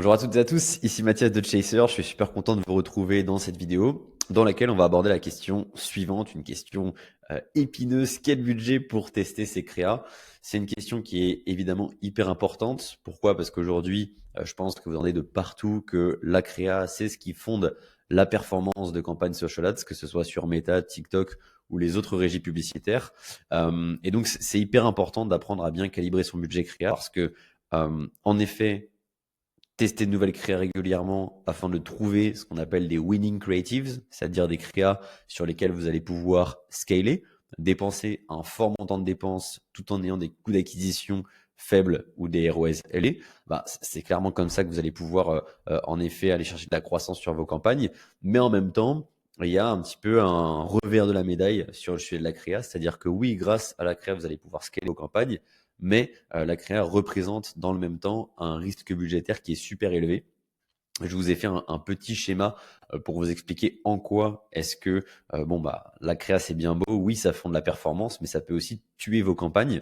Bonjour à toutes et à tous, ici Mathias de Chaser. Je suis super content de vous retrouver dans cette vidéo dans laquelle on va aborder la question suivante, une question épineuse. Quel budget pour tester ces créas? C'est une question qui est évidemment hyper importante. Pourquoi? Parce qu'aujourd'hui, je pense que vous en avez de partout que la créa, c'est ce qui fonde la performance de campagne social ads, que ce soit sur Meta, TikTok ou les autres régies publicitaires. Et donc, c'est hyper important d'apprendre à bien calibrer son budget créa parce que, en effet, tester de nouvelles créas régulièrement afin de trouver ce qu'on appelle des winning creatives, c'est-à-dire des créas sur lesquels vous allez pouvoir scaler, dépenser un fort montant de dépenses tout en ayant des coûts d'acquisition faibles ou des ROAS élevés. Bah, c'est clairement comme ça que vous allez pouvoir en effet aller chercher de la croissance sur vos campagnes. Mais en même temps, il y a un petit peu un revers de la médaille sur le sujet de la créa, c'est-à-dire que oui, grâce à la créa, vous allez pouvoir scaler vos campagnes, mais la créa représente dans le même temps un risque budgétaire qui est super élevé. Je vous ai fait un petit schéma pour vous expliquer en quoi est-ce que la créa c'est bien beau, oui ça fonde la performance, mais ça peut aussi tuer vos campagnes.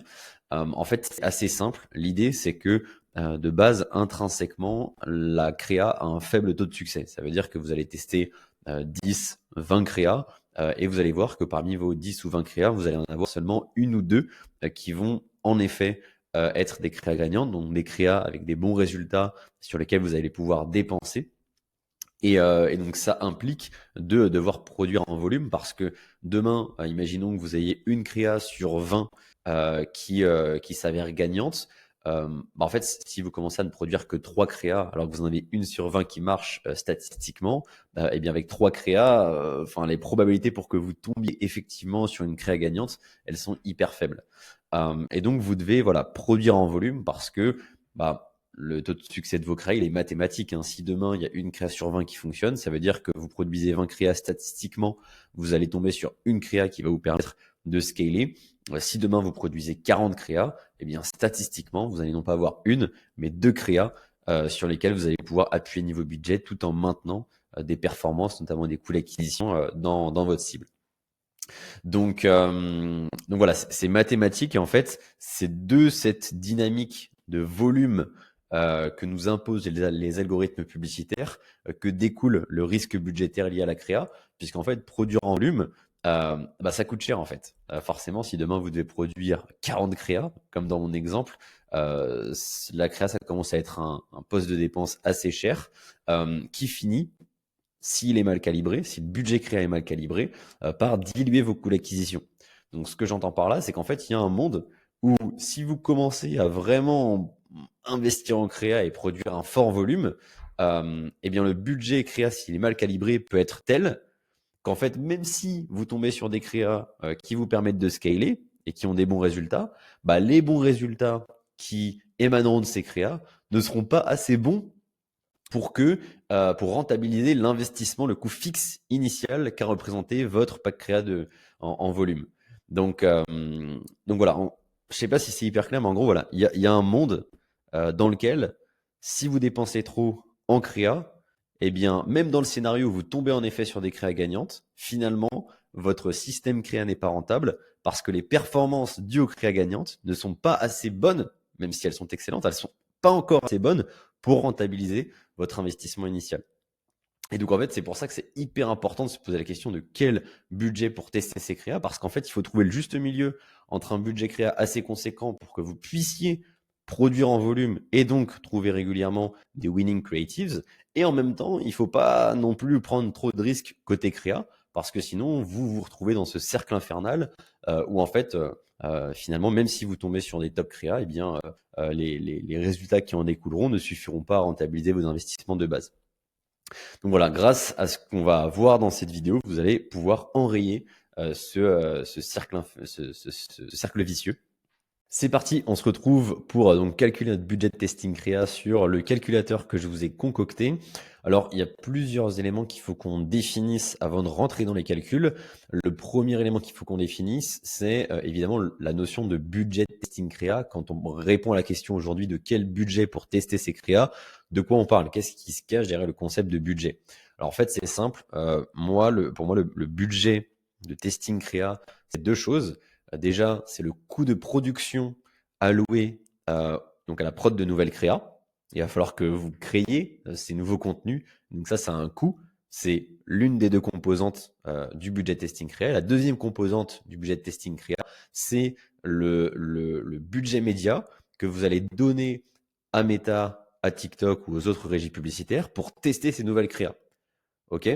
En fait, c'est assez simple. L'idée c'est que de base, intrinsèquement, la créa a un faible taux de succès. Ça veut dire que vous allez tester 10, 20 créas et vous allez voir que parmi vos 10 ou 20 créas, vous allez en avoir seulement une ou deux qui vont en effet être des créas gagnantes, donc des créas avec des bons résultats sur lesquels vous allez pouvoir dépenser. Et donc ça implique de devoir produire en volume parce que demain, imaginons que vous ayez une créa sur 20 qui s'avère gagnante. En fait, si vous commencez à ne produire que 3 créas, alors que vous en avez une sur 20 qui marche statistiquement, et bien avec 3 créas, les probabilités pour que vous tombiez effectivement sur une créa gagnante, elles sont hyper faibles. Et donc vous devez produire en volume parce que le taux de succès de vos créas, il est mathématique. Hein. Si demain, il y a une créa sur 20 qui fonctionne, ça veut dire que vous produisez 20 créas statistiquement, vous allez tomber sur une créa qui va vous permettre de scaler. Si demain, vous produisez 40 créas, eh bien, statistiquement, vous allez non pas avoir une, mais deux créas sur lesquelles vous allez pouvoir appuyer niveau budget tout en maintenant des performances, notamment des coûts d'acquisition dans votre cible. Donc voilà, c'est mathématique et en fait, c'est de cette dynamique de volume que nous imposent les algorithmes publicitaires que découle le risque budgétaire lié à la créa, puisqu'en fait, produire en volume, ça coûte cher en fait. Forcément, si demain vous devez produire 40 créas, comme dans mon exemple, la créa, ça commence à être un poste de dépense assez cher qui finit s'il est mal calibré, si le budget créa est mal calibré, par diluer vos coûts d'acquisition. Donc ce que j'entends par là, c'est qu'en fait, il y a un monde où si vous commencez à vraiment investir en créa et produire un fort volume, eh bien le budget créa, s'il est mal calibré, peut être tel qu'en fait, même si vous tombez sur des créas qui vous permettent de scaler et qui ont des bons résultats, les bons résultats qui émaneront de ces créas ne seront pas assez bons pour rentabiliser l'investissement, le coût fixe initial qu'a représenté votre pack créa en volume. Donc, euh, donc voilà, je sais pas si c'est hyper clair, mais en gros, voilà, il y a un monde dans lequel, si vous dépensez trop en créa, eh bien, même dans le scénario où vous tombez en effet sur des créas gagnantes, finalement, votre système créa n'est pas rentable parce que les performances dues aux créas gagnantes ne sont pas assez bonnes, même si elles sont excellentes, elles sont pas encore assez bonnes pour rentabiliser votre investissement initial. Et donc en fait, c'est pour ça que c'est hyper important de se poser la question de quel budget pour tester ces créas, parce qu'en fait, il faut trouver le juste milieu entre un budget créa assez conséquent pour que vous puissiez produire en volume et donc trouver régulièrement des winning creatives. Et en même temps, il ne faut pas non plus prendre trop de risques côté créa, parce que sinon, vous vous retrouvez dans ce cercle infernal où en fait, finalement, même si vous tombez sur des top créas, eh bien, les résultats qui en découleront ne suffiront pas à rentabiliser vos investissements de base. Donc voilà, grâce à ce qu'on va voir dans cette vidéo, vous allez pouvoir enrayer ce cercle vicieux. C'est parti, on se retrouve pour donc calculer notre budget de testing créa sur le calculateur que je vous ai concocté. Alors, il y a plusieurs éléments qu'il faut qu'on définisse avant de rentrer dans les calculs. Le premier élément qu'il faut qu'on définisse, c'est évidemment la notion de budget de testing créa. Quand on répond à la question aujourd'hui de quel budget pour tester ces créas, de quoi on parle? Qu'est-ce qui se cache derrière le concept de budget? Alors en fait, c'est simple. Pour moi, le budget de testing créa, c'est deux choses. Déjà, c'est le coût de production alloué donc à la prod de nouvelles créas. Il va falloir que vous créiez ces nouveaux contenus. Donc ça a un coût. C'est l'une des deux composantes du budget testing créa. La deuxième composante du budget testing créa, c'est le budget média que vous allez donner à Meta, à TikTok ou aux autres régies publicitaires pour tester ces nouvelles créas. OK?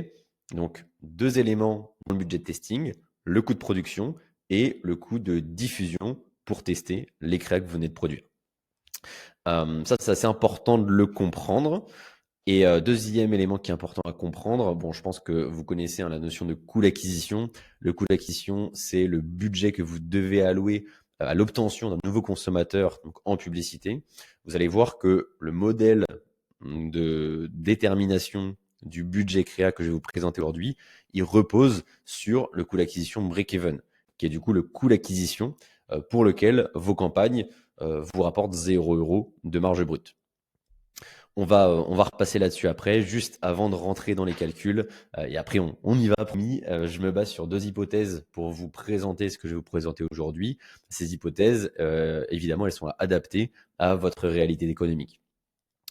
Donc, deux éléments dans le budget de testing, le coût de production et le coût de diffusion pour tester les créas que vous venez de produire. Ça, c'est assez important de le comprendre. Et deuxième élément qui est important à comprendre, bon, je pense que vous connaissez la notion de coût d'acquisition. Le coût d'acquisition, c'est le budget que vous devez allouer à l'obtention d'un nouveau consommateur donc en publicité. Vous allez voir que le modèle de détermination du budget créa que je vais vous présenter aujourd'hui, il repose sur le coût d'acquisition break-even, qui est du coup le coût d'acquisition pour lequel vos campagnes vous rapportent 0 € de marge brute. On va repasser là-dessus après, juste avant de rentrer dans les calculs. Et après, on y va, promis. Je me base sur deux hypothèses pour vous présenter ce que je vais vous présenter aujourd'hui. Ces hypothèses, évidemment, elles sont adaptées à votre réalité économique.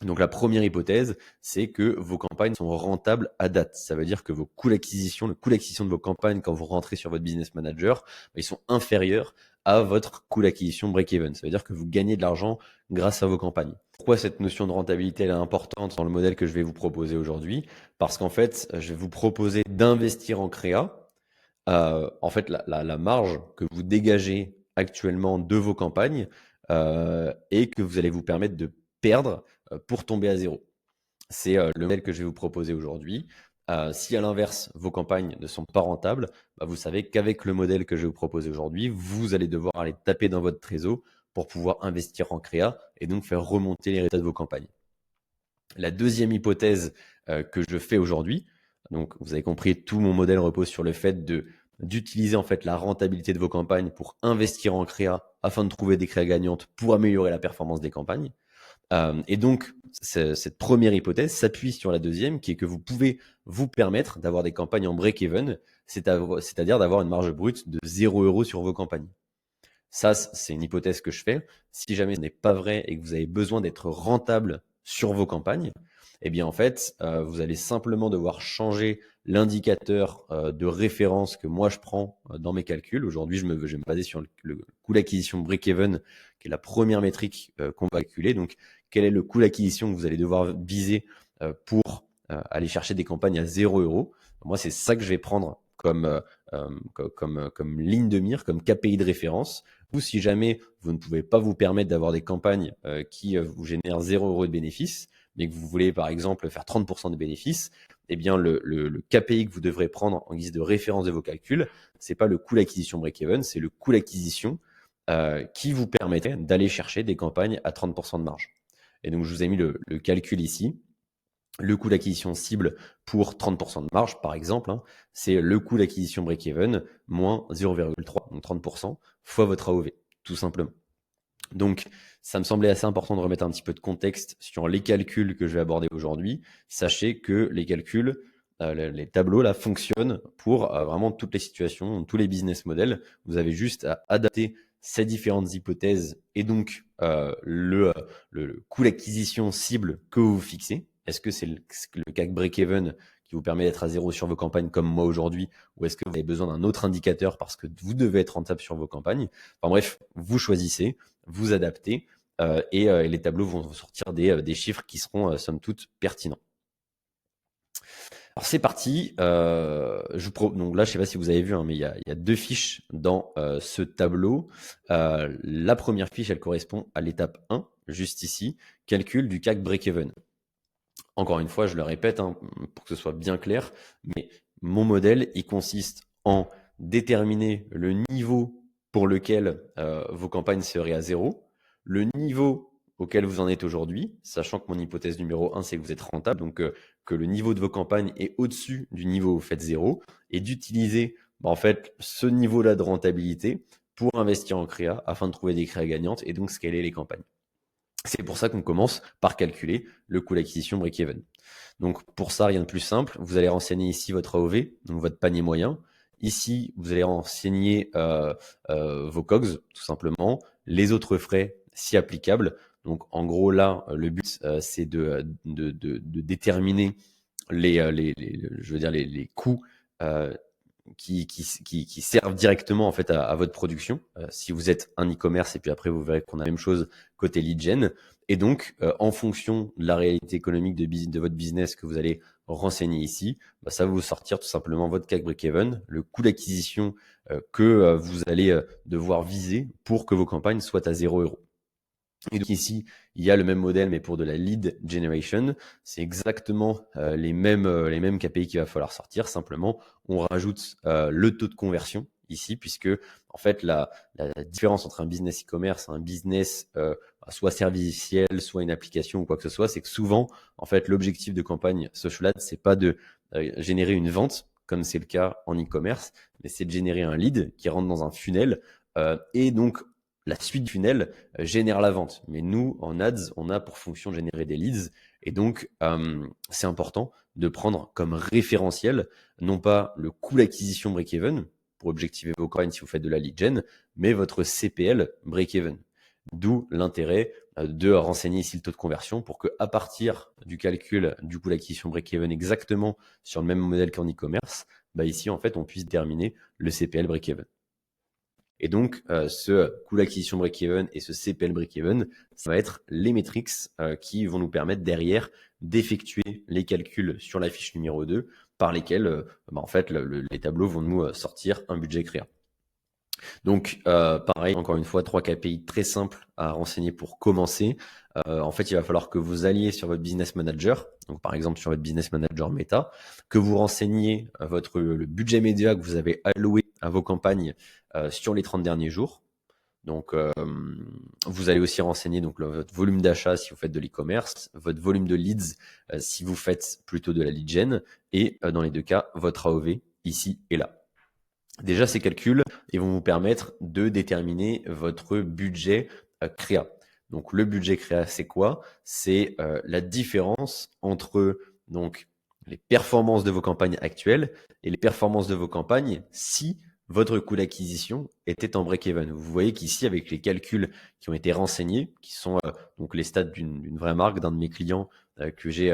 Donc la première hypothèse, c'est que vos campagnes sont rentables à date. Ça veut dire que vos coûts d'acquisition, le coût d'acquisition de vos campagnes quand vous rentrez sur votre business manager, ils sont inférieurs à votre coût d'acquisition break-even. Ça veut dire que vous gagnez de l'argent grâce à vos campagnes. Pourquoi cette notion de rentabilité elle est importante dans le modèle que je vais vous proposer aujourd'hui? Parce qu'en fait, je vais vous proposer d'investir en créa. En fait, la marge que vous dégagez actuellement de vos campagnes et que vous allez vous permettre de perdre pour tomber à zéro. C'est le modèle que je vais vous proposer aujourd'hui. Si à l'inverse, vos campagnes ne sont pas rentables, vous savez qu'avec le modèle que je vais vous proposer aujourd'hui, vous allez devoir aller taper dans votre trésor pour pouvoir investir en créa et donc faire remonter les résultats de vos campagnes. La deuxième hypothèse que je fais aujourd'hui, donc vous avez compris, tout mon modèle repose sur le fait d'utiliser en fait la rentabilité de vos campagnes pour investir en créa afin de trouver des créas gagnantes pour améliorer la performance des campagnes. Et donc, cette première hypothèse s'appuie sur la deuxième, qui est que vous pouvez vous permettre d'avoir des campagnes en break-even, c'est-à-dire d'avoir une marge brute de 0 € sur vos campagnes. Ça, c'est une hypothèse que je fais. Si jamais ce n'est pas vrai et que vous avez besoin d'être rentable sur vos campagnes, eh bien en fait, vous allez simplement devoir changer l'indicateur de référence que moi je prends dans mes calculs. Aujourd'hui, je vais me baser sur le coût d'acquisition break-even, qui est la première métrique qu'on va calculer. Donc, quel est le coût d'acquisition que vous allez devoir viser pour aller chercher des campagnes à 0 €? Moi, c'est ça que je vais prendre comme ligne de mire, comme KPI de référence. Vous, si jamais vous ne pouvez pas vous permettre d'avoir des campagnes qui vous génèrent 0 € de bénéfices, mais que vous voulez par exemple faire 30% de bénéfices, eh bien le KPI que vous devrez prendre en guise de référence de vos calculs, c'est pas le coût d'acquisition break-even, c'est le coût d'acquisition qui vous permettrait d'aller chercher des campagnes à 30% de marge. Et donc je vous ai mis le calcul ici. Le coût d'acquisition cible pour 30% de marge, par exemple, c'est le coût d'acquisition break-even moins 0,3, donc 30%, fois votre AOV, tout simplement. Donc, ça me semblait assez important de remettre un petit peu de contexte sur les calculs que je vais aborder aujourd'hui. Sachez que les calculs, les tableaux là fonctionnent pour vraiment toutes les situations, tous les business models. Vous avez juste à adapter ces différentes hypothèses et donc le coût d'acquisition cible que vous fixez. Est-ce que c'est le CAC break-even qui vous permet d'être à zéro sur vos campagnes comme moi aujourd'hui, ou est-ce que vous avez besoin d'un autre indicateur parce que vous devez être rentable sur vos campagnes? Enfin bref, vous choisissez, vous adaptez et les tableaux vont sortir des chiffres qui seront somme toute pertinents. Alors c'est parti. Donc là, je sais pas si vous avez vu, mais il y a deux fiches dans ce tableau. La première fiche, elle correspond à l'étape 1, juste ici, calcul du CAC break-even. Encore une fois, je le répète pour que ce soit bien clair, mais mon modèle, il consiste en déterminer le niveau pour lequel vos campagnes seraient à zéro, le niveau auquel vous en êtes aujourd'hui, sachant que mon hypothèse numéro 1, c'est que vous êtes rentable, donc que le niveau de vos campagnes est au-dessus du niveau où vous faites zéro, et d'utiliser en fait ce niveau-là de rentabilité pour investir en créa afin de trouver des créas gagnantes et donc scaler les campagnes. C'est pour ça qu'on commence par calculer le coût d'acquisition break-even. Donc pour ça, rien de plus simple, vous allez renseigner ici votre AOV, donc votre panier moyen. Ici, vous allez renseigner vos COGS, tout simplement, les autres frais si applicables. Donc en gros là, le but c'est de déterminer je veux dire les coûts qui servent directement en fait à votre production. Si vous êtes un e-commerce, et puis après vous verrez qu'on a la même chose côté lead gen. Et donc, en fonction de la réalité économique de votre business que vous allez renseigner ici, bah, ça va vous sortir tout simplement votre CAC break-even, le coût d'acquisition que vous allez devoir viser pour que vos campagnes soient à 0 €. Et donc ici, il y a le même modèle, mais pour de la lead generation. C'est exactement les mêmes KPI qu'il va falloir sortir. Simplement, on rajoute le taux de conversion ici, puisque en fait, la différence entre un business e-commerce et un business soit serviciel, soit une application ou quoi que ce soit, c'est que souvent, en fait, l'objectif de campagne social ads, c'est pas de générer une vente, comme c'est le cas en e-commerce, mais c'est de générer un lead qui rentre dans un funnel. Et donc, la suite du funnel génère la vente. Mais nous, en ads, on a pour fonction de générer des leads. Et donc, c'est important de prendre comme référentiel, non pas le coût d'acquisition break-even, pour objectiver vos campagnes si vous faites de la lead gen, mais votre CPL break-even. D'où l'intérêt de renseigner ici le taux de conversion pour que, à partir du calcul du coût d'acquisition break-even exactement sur le même modèle qu'en e-commerce, bah ici, en fait, on puisse déterminer le CPL break-even. Et donc, ce coût d'acquisition break-even et ce CPL break-even, ça va être les métriques qui vont nous permettre derrière d'effectuer les calculs sur la fiche numéro 2 par lesquels en fait, les tableaux vont nous sortir un budget créa. Donc, pareil, encore une fois, 3 KPI très simples à renseigner pour commencer. En fait, il va falloir que vous alliez sur votre business manager, donc par exemple sur votre business manager Meta, que vous renseigniez le budget média que vous avez alloué à vos campagnes sur les 30 derniers jours. Donc, vous allez aussi renseigner donc votre volume d'achat si vous faites de l'e-commerce, votre volume de leads si vous faites plutôt de la lead gen, et dans les deux cas, votre AOV ici et là. Déjà, ces calculs, ils vont vous permettre de déterminer votre budget créa. Donc, le budget créa, c'est quoi? C'est la différence entre donc les performances de vos campagnes actuelles et les performances de vos campagnes si votre coût d'acquisition était en break-even. Vous voyez qu'ici, avec les calculs qui ont été renseignés, qui sont donc les stats d'une vraie marque, d'un de mes clients que j'ai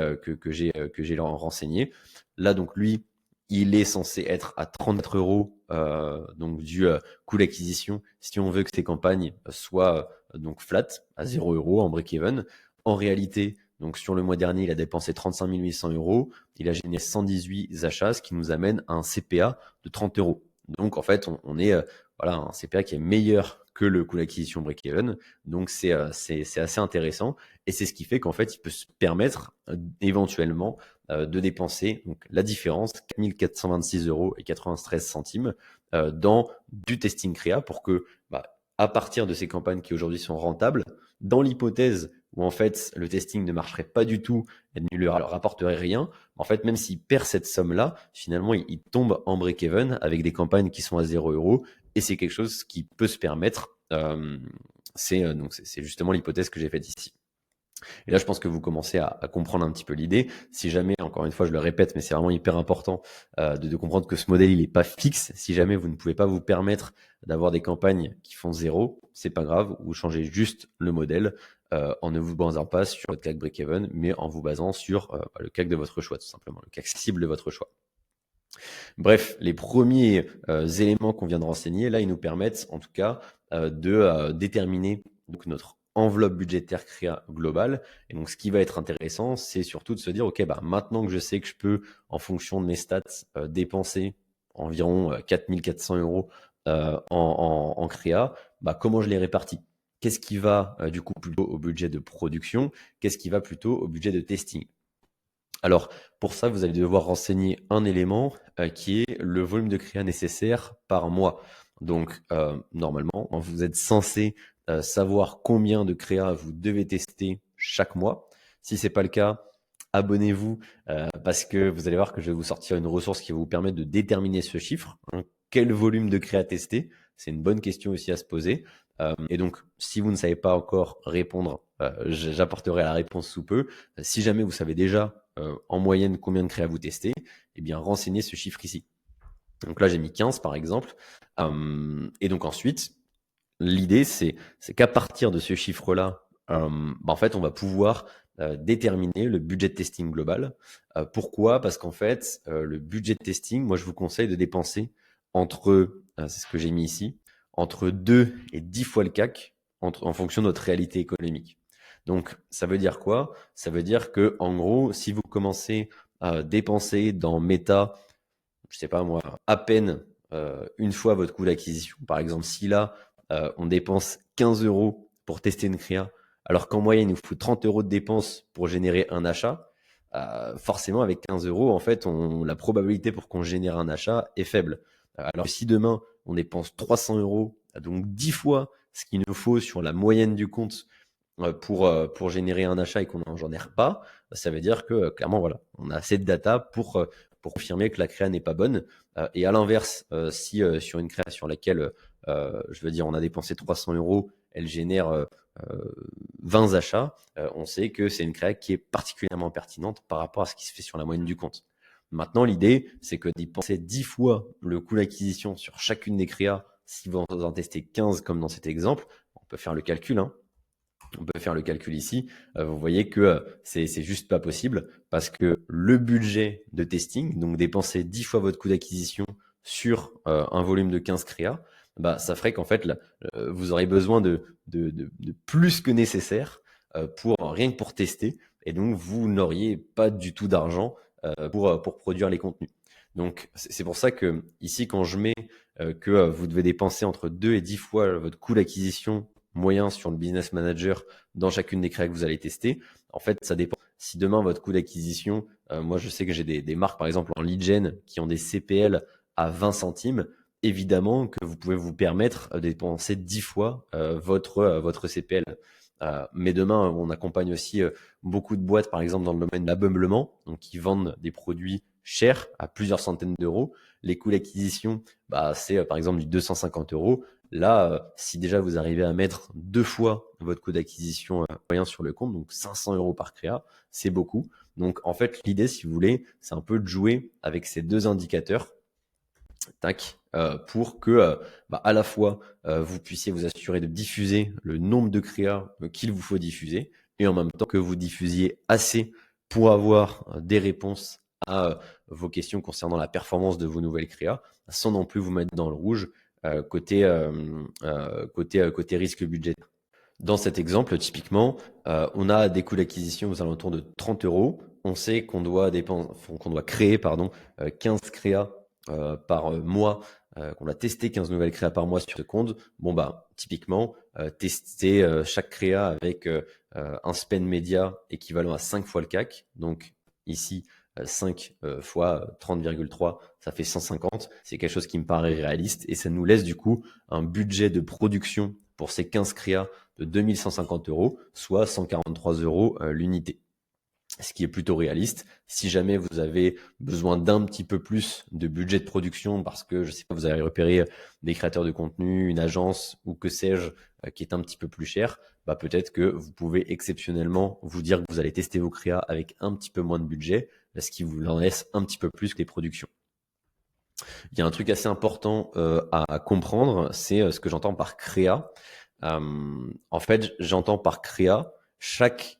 renseigné. Là, donc lui, il est censé être à 34 € donc du coût d'acquisition si on veut que ces campagnes soient donc flat à 0 € en break-even. En réalité, donc sur le mois dernier, il a dépensé 35 800 €. Il a généré 118 achats, ce qui nous amène à un CPA de 30 €. Donc en fait, on est voilà un CPA qui est meilleur que le coût d'acquisition break-even. Donc c'est assez intéressant et c'est ce qui fait qu'en fait, il peut se permettre éventuellement de dépenser donc la différence, 4 426 € et 93 centimes dans du testing créa pour que, à partir de ces campagnes qui aujourd'hui sont rentables, dans l'hypothèse où en fait le testing ne marcherait pas du tout et ne lui rapporterait rien, en fait même s'il perd cette somme-là, finalement il tombe en break-even avec des campagnes qui sont à 0 € et c'est quelque chose qui peut se permettre. C'est justement l'hypothèse que j'ai faite ici. Et là, je pense que vous commencez à comprendre un petit peu l'idée. Si jamais, encore une fois, je le répète, mais c'est vraiment hyper important de comprendre que ce modèle, il n'est pas fixe. Si jamais vous ne pouvez pas vous permettre d'avoir des campagnes qui font 0, c'est pas grave. Vous changez juste le modèle en ne vous basant pas sur votre CAC break-even, mais en vous basant sur le CAC de votre choix, tout simplement, le CAC cible de votre choix. Bref, les premiers éléments qu'on vient de renseigner, là, ils nous permettent en tout cas de déterminer donc notre enveloppe budgétaire créa globale. Et donc, ce qui va être intéressant, c'est surtout de se dire, OK, maintenant que je sais que je peux, en fonction de mes stats, dépenser environ 4 400 € en créa, comment je les répartis? Qu'est-ce qui va du coup plutôt au budget de production? Qu'est-ce qui va plutôt au budget de testing? Alors, pour ça, vous allez devoir renseigner un élément qui est le volume de créa nécessaire par mois. Donc, normalement, vous êtes censé savoir combien de créa vous devez tester chaque mois. Si c'est pas le cas, abonnez-vous parce que vous allez voir que je vais vous sortir une ressource qui va vous permettre de déterminer ce chiffre. Quel volume de créa tester? C'est une bonne question aussi à se poser. Et donc, si vous ne savez pas encore répondre, j'apporterai la réponse sous peu. Si jamais vous savez déjà en moyenne combien de créa vous testez, eh bien, renseignez ce chiffre ici. Donc là, j'ai mis 15 par exemple. Et donc ensuite, l'idée, c'est qu'à partir de ce chiffre-là, en fait, on va pouvoir déterminer le budget de testing global. Pourquoi? Parce qu'en fait, le budget de testing, moi, je vous conseille de dépenser c'est ce que j'ai mis ici, entre 2 et 10 fois le CAC en fonction de notre réalité économique. Donc, ça veut dire quoi? Ça veut dire que, en gros, si vous commencez à dépenser dans Meta, je sais pas moi, à peine une fois votre coût d'acquisition, par exemple, si là, on dépense 15 euros pour tester une créa, alors qu'en moyenne, il nous faut 30 euros de dépenses pour générer un achat, forcément, avec 15 euros, en fait, la probabilité pour qu'on génère un achat est faible. Alors que si demain, on dépense 300 euros, donc 10 fois ce qu'il nous faut sur la moyenne du compte pour générer un achat et qu'on n'en génère pas, ça veut dire que clairement, voilà, on a assez de data pour confirmer que la créa n'est pas bonne. Et à l'inverse, si sur une créa sur laquelle, je veux dire, on a dépensé 300 euros, elle génère 20 achats, on sait que c'est une créa qui est particulièrement pertinente par rapport à ce qui se fait sur la moyenne du compte. Maintenant, l'idée, c'est que dépenser 10 fois le coût d'acquisition sur chacune des créas, si vous en testez 15 comme dans cet exemple, on peut faire le calcul, hein. On peut faire le calcul ici. Vous voyez que c'est juste pas possible parce que le budget de testing, donc dépenser 10 fois votre coût d'acquisition sur un volume de 15 créas, bah, ça ferait qu'en fait, là, vous aurez besoin de plus que nécessaire rien que pour tester. Et donc, vous n'auriez pas du tout d'argent pour produire les contenus. Donc, c'est pour ça que ici, quand je mets que vous devez dépenser entre 2 et 10 fois votre coût d'acquisition moyen sur le business manager dans chacune des créas que vous allez tester. En fait, ça dépend. Si demain, votre coût d'acquisition, moi, je sais que j'ai des marques, par exemple, en lead gen qui ont des CPL à 20 centimes. Évidemment que vous pouvez vous permettre de dépenser 10 fois votre CPL. Mais demain, on accompagne aussi beaucoup de boîtes, par exemple, dans le domaine de l'ameublement, donc qui vendent des produits chers à plusieurs centaines d'euros. Les coûts d'acquisition, bah, c'est par exemple du 250 euros. Là, si déjà vous arrivez à mettre 2 fois votre coût d'acquisition moyen sur le compte, donc 500 euros par créa, c'est beaucoup. Donc en fait, l'idée, si vous voulez, c'est un peu de jouer avec ces deux indicateurs, pour que à la fois vous puissiez vous assurer de diffuser le nombre de créas qu'il vous faut diffuser, et en même temps que vous diffusiez assez pour avoir des réponses à vos questions concernant la performance de vos nouvelles créas, sans non plus vous mettre dans le rouge côté risque budgétaire. Dans cet exemple, typiquement, on a des coûts d'acquisition aux alentours de 30 euros. On sait qu'on doit créer 15 créas par mois, qu'on va tester 15 nouvelles créas par mois sur ce compte. Bon, bah, typiquement, tester chaque créa avec un spend média équivalent à 5 fois le CAC. Donc ici, 5 fois 30,3, ça fait 150. C'est quelque chose qui me paraît réaliste et ça nous laisse du coup un budget de production pour ces 15 créas de 2150 euros, soit 143 euros l'unité. Ce qui est plutôt réaliste. Si jamais vous avez besoin d'un petit peu plus de budget de production parce que, je sais pas, vous avez repéré des créateurs de contenu, une agence ou que sais-je, qui est un petit peu plus cher, bah peut-être que vous pouvez exceptionnellement vous dire que vous allez tester vos créas avec un petit peu moins de budget, ce qui vous en laisse un petit peu plus que les productions. Il y a un truc assez important à comprendre, c'est ce que j'entends par créa. En fait, j'entends par créa chaque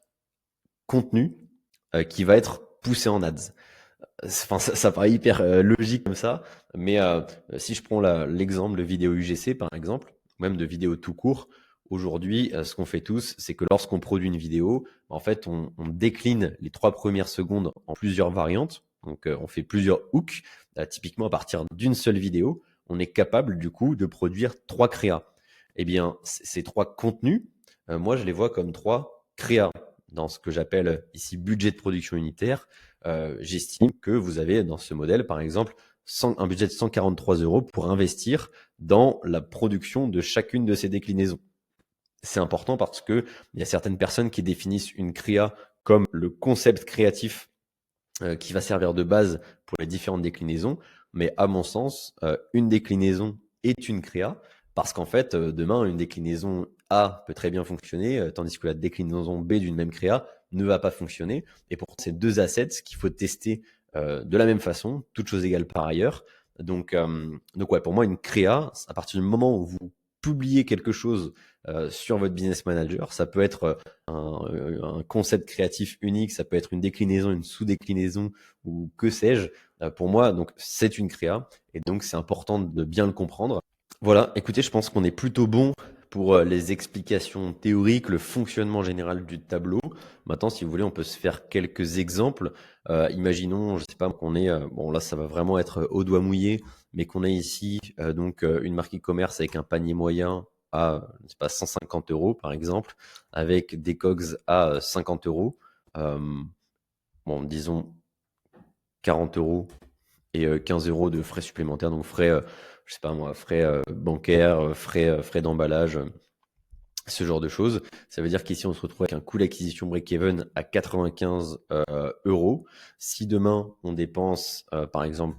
contenu qui va être poussé en ads. Enfin, ça paraît hyper logique comme ça, mais si je prends l'exemple de vidéo UGC par exemple, ou même de vidéo tout court, aujourd'hui, ce qu'on fait tous, c'est que lorsqu'on produit une vidéo, en fait, on décline les 3 premières secondes en plusieurs variantes. Donc, on fait plusieurs hooks. Typiquement, à partir d'une seule vidéo, on est capable du coup de produire 3 créas. Eh bien, ces 3 contenus, moi, je les vois comme 3 créas dans ce que j'appelle ici budget de production unitaire. J'estime que vous avez dans ce modèle, par exemple, un budget de 143 euros pour investir dans la production de chacune de ces déclinaisons. C'est important parce que il y a certaines personnes qui définissent une créa comme le concept créatif qui va servir de base pour les différentes déclinaisons. Mais à mon sens, une déclinaison est une créa parce qu'en fait, demain, une déclinaison A peut très bien fonctionner, tandis que la déclinaison B d'une même créa ne va pas fonctionner. Et pour ces deux assets qu'il faut tester de la même façon, toutes choses égales par ailleurs. Donc ouais, pour moi, une créa, à partir du moment où vous publiez quelque chose sur votre business manager. Ça peut être un concept créatif unique, ça peut être une déclinaison, une sous-déclinaison ou que sais-je. Pour moi, donc c'est une créa et donc c'est important de bien le comprendre. Voilà, écoutez, je pense qu'on est plutôt bon pour les explications théoriques, le fonctionnement général du tableau. Maintenant, si vous voulez, on peut se faire quelques exemples. Imaginons, je sais pas, qu'on est, bon là, ça va vraiment être au doigt mouillé, mais qu'on ait ici donc une marque e-commerce avec un panier moyen à, je sais pas, 150 euros par exemple, avec des COGS à 50 euros. Bon, disons 40 euros et 15 euros de frais supplémentaires, donc frais, je sais pas moi, frais bancaires, frais d'emballage, ce genre de choses. Ça veut dire qu'ici, on se retrouve avec un coût d'acquisition break-even à 95 euros. Si demain, on dépense, par exemple,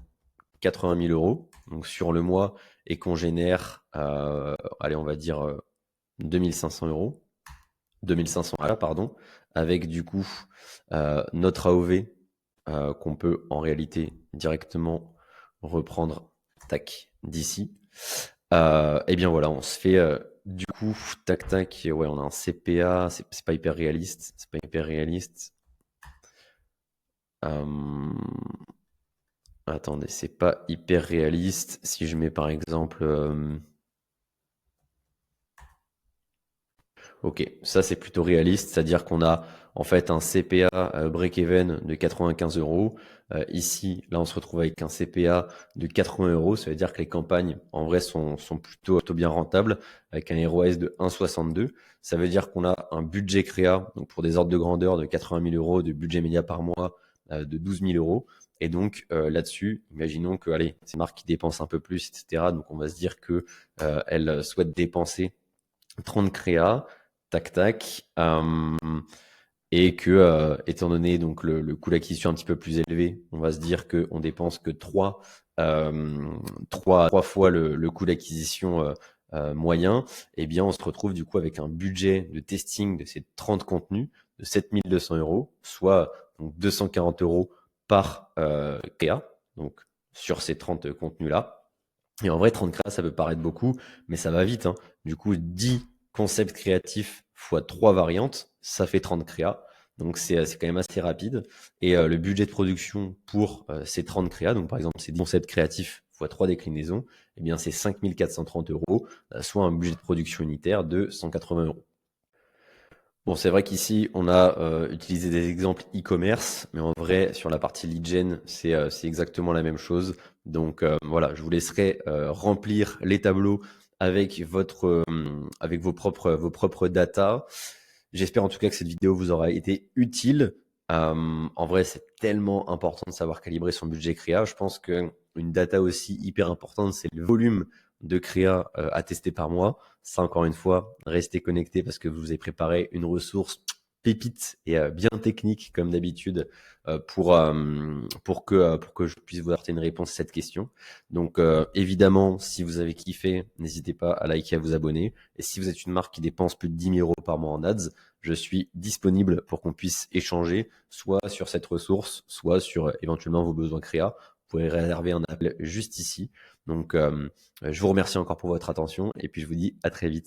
80 000 euros donc sur le mois et qu'on génère, allez, on va dire 2500 euros, 2500 pardon, avec du coup notre AOV qu'on peut en réalité directement reprendre tac d'ici. Et bien voilà, on se fait du coup tac tac, ouais, on a un CPA, c'est pas hyper réaliste, c'est pas hyper réaliste. Attendez, c'est pas hyper réaliste. Si je mets par exemple ok, ça c'est plutôt réaliste, c'est-à-dire qu'on a en fait un CPA break-even de 95 euros. Ici, là, on se retrouve avec un CPA de 80 euros. Ça veut dire que les campagnes, en vrai, sont plutôt bien rentables, avec un ROAS de 1,62. Ça veut dire qu'on a un budget créa, donc pour des ordres de grandeur de 80 000 euros, de budget média par mois de 12 000 euros. Et donc là-dessus, imaginons que, allez, c'est marques qui dépensent un peu plus, etc. Donc on va se dire que elles souhaitent dépenser 30 créas, tac tac, et que étant donné donc le coût d'acquisition un petit peu plus élevé, on va se dire qu'on dépense que 3 fois le coût d'acquisition moyen, et bien on se retrouve du coup avec un budget de testing de ces 30 contenus de 7 200 euros, soit donc 240 euros par créa, donc sur ces 30 contenus-là. Et en vrai, 30 créas, ça peut paraître beaucoup, mais ça va vite, hein. Du coup, 10 concepts créatifs fois 3 variantes, ça fait 30 créas. Donc c'est quand même assez rapide. Et le budget de production pour ces 30 créas, donc par exemple ces 10 concepts créatifs fois 3 déclinaisons, eh bien c'est 5 430 euros, soit un budget de production unitaire de 180 euros. Bon, c'est vrai qu'ici, on a utilisé des exemples e-commerce, mais en vrai, sur la partie lead gen, c'est exactement la même chose. Donc voilà, je vous laisserai remplir les tableaux avec avec vos propres data. J'espère en tout cas que cette vidéo vous aura été utile. En vrai, c'est tellement important de savoir calibrer son budget créa. Je pense que une data aussi hyper importante, c'est le volume de créa à tester par mois. Ça, encore une fois, restez connectés parce que vous avez préparé une ressource pépite et bien technique comme d'habitude pour que je puisse vous apporter une réponse à cette question. Donc évidemment, si vous avez kiffé, n'hésitez pas à liker, à vous abonner. Et si vous êtes une marque qui dépense plus de 10 000 euros par mois en ads, je suis disponible pour qu'on puisse échanger soit sur cette ressource, soit sur éventuellement vos besoins créa. Vous pouvez réserver un appel juste ici. Donc je vous remercie encore pour votre attention et puis je vous dis à très vite.